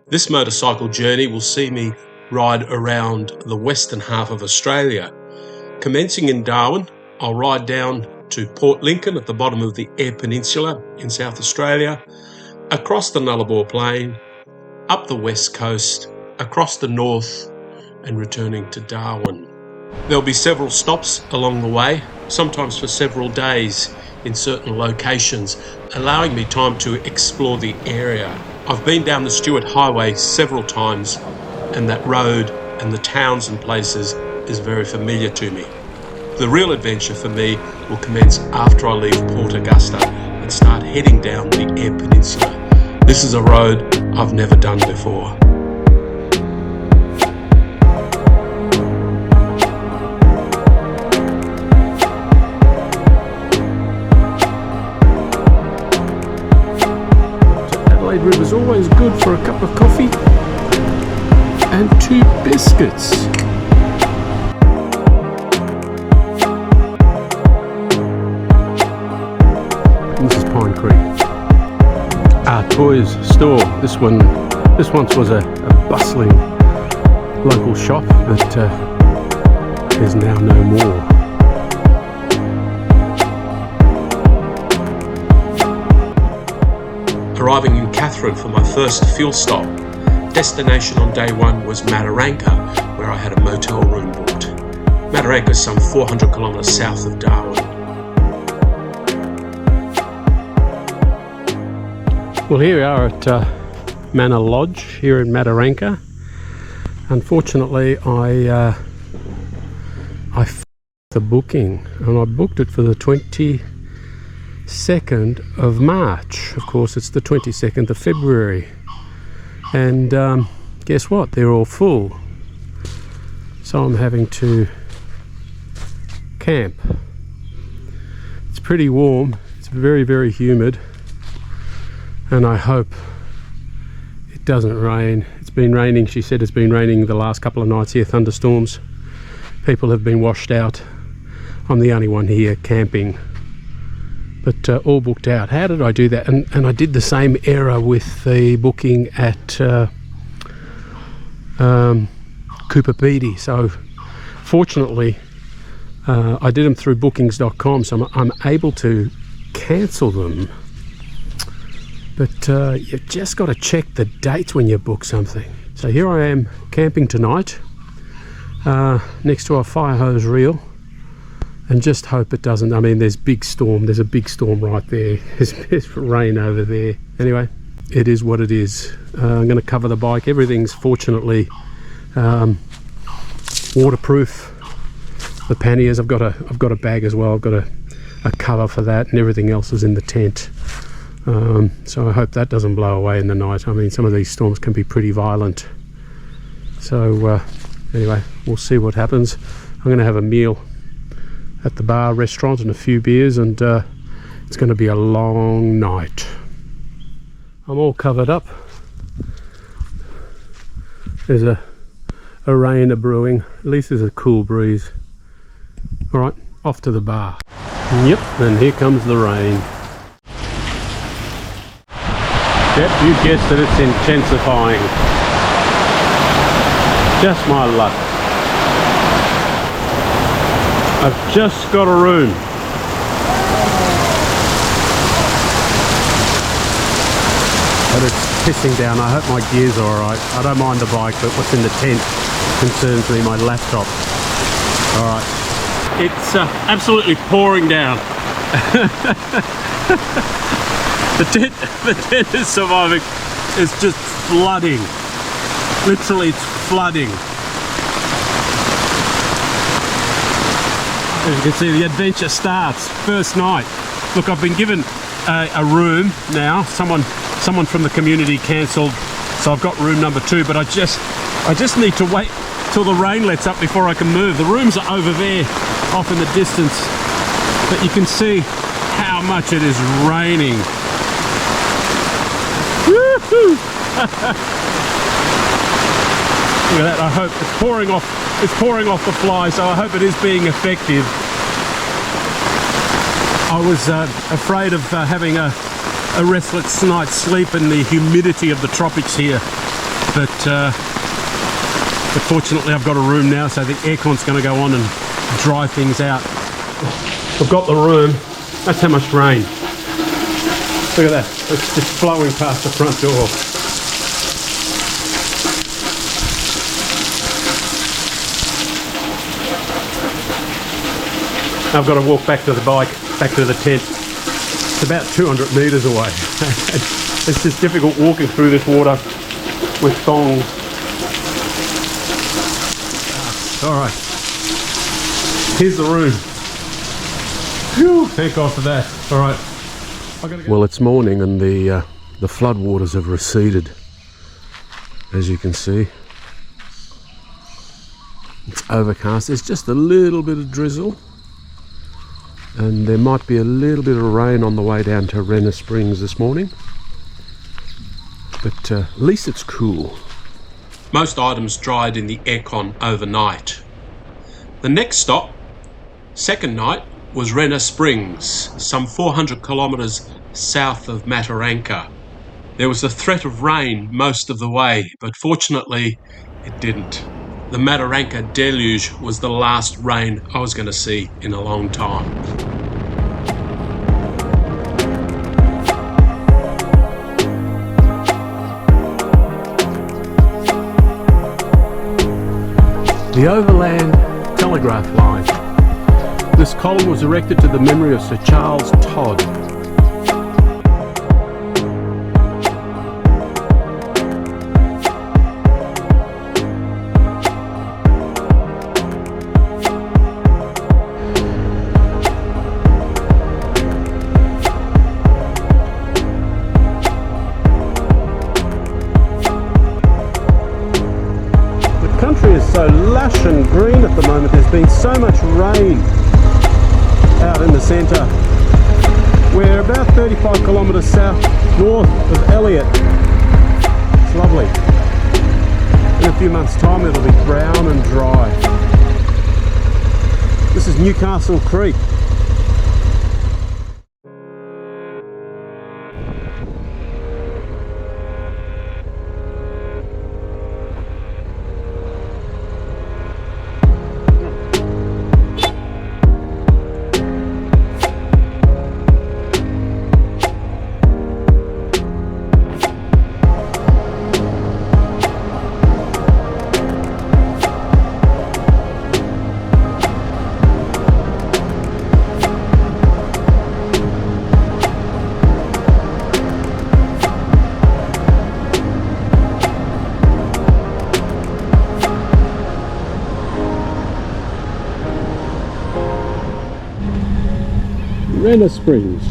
This motorcycle journey will see me ride around the western half of Australia. Commencing in Darwin, I'll ride down to Port Lincoln at the bottom of the Eyre Peninsula in South Australia, across the Nullarbor Plain, up the west coast, across the north, and returning to Darwin. There'll be several stops along the way, sometimes for several days in certain locations, allowing me time to explore the area. I've been down the Stuart Highway several times, and that road and the towns and places is very familiar to me. The real adventure for me will commence after I leave Port Augusta and start heading down the Eyre Peninsula. This is a road I've never done before. Adelaide River's always good for a cup of coffee and 2 biscuits. This is Pine Creek. Toys store. This once was a bustling local shop, but is now no more. Arriving in Katherine for my first fuel stop. Destination on day one was Mataranka, where I had a motel room booked. Mataranka is some 400 kilometres south of Darwin. Well, here we are at Manor Lodge here in Mataranka. Unfortunately, I f***ed the booking, and I booked it for the 22nd of March. Of course, it's the 22nd of February. And guess what? They're all full. So I'm having to camp. It's pretty warm. It's very, very humid. And I hope it doesn't rain. It's been raining, she said it's been raining the last couple of nights here, thunderstorms. People have been washed out. I'm the only one here camping. But all booked out. How did I do that? And I did the same error with the booking at Cooper Pedy. So fortunately, I did them through bookings.com, so I'm able to cancel them. But you've just got to check the dates when you book something. So here I am camping tonight next to a fire hose reel, and just hope it doesn't. I mean, there's a big storm right there. There's rain over there. Anyway, it is what it is. I'm going to cover the bike. Everything's fortunately waterproof. The panniers, I've got a bag as well. I've got a cover for that, and everything else is in the tent. So I hope that doesn't blow away in the night. I mean, some of these storms can be pretty violent. So anyway, we'll see what happens. I'm going to have a meal at the bar restaurant and a few beers, and it's going to be a long night. I'm all covered up. There's a rain brewing. At least there's a cool breeze. All right, off to the bar. Yep, and here comes the rain. Yep, you guessed it, it's intensifying. Just my luck. I've just got a room. But it's pissing down. I hope my gear's alright. I don't mind the bike, but what's in the tent concerns me, my laptop. Alright. It's absolutely pouring down. The tent is surviving. It's just flooding. Literally, it's flooding. As you can see, the adventure starts. First night. Look, I've been given a room now. Someone from the community cancelled, so I've got room number 2. But I just need to wait till the rain lets up before I can move. The rooms are over there, off in the distance. But you can see how much it is raining. Woohoo! Look at that. I hope it's pouring off the fly, so I hope it is being effective. I was afraid of having a restless night's sleep in the humidity of the tropics here. But fortunately I've got a room now, so the aircon's going to go on and dry things out. I've got the room. That's how much rain. Look at that. It's just flowing past the front door. I've got to walk back to the bike, back to the tent. It's about 200 metres away. It's just difficult walking through this water with thongs. Alright, here's the room. Whew, thank God for that. Alright. Well, it's morning and the floodwaters have receded, as you can see. It's overcast. There's just a little bit of drizzle, and there might be a little bit of rain on the way down to Renner Springs this morning, but at least it's cool. Most items dried in the aircon overnight. The next stop, second night, was Renner Springs, some 400 kilometres south of Mataranka. There was a threat of rain most of the way, but fortunately it didn't. The Mataranka deluge was the last rain I was going to see in a long time. The Overland Telegraph Line. This column was erected to the memory of Sir Charles Todd. The country is so lush and green at the moment. There's been so much rain out in the centre. We're about 35 kilometres north of Elliot. It's lovely. In a few months' time it'll be brown and dry. This is Newcastle Creek. Renner Springs.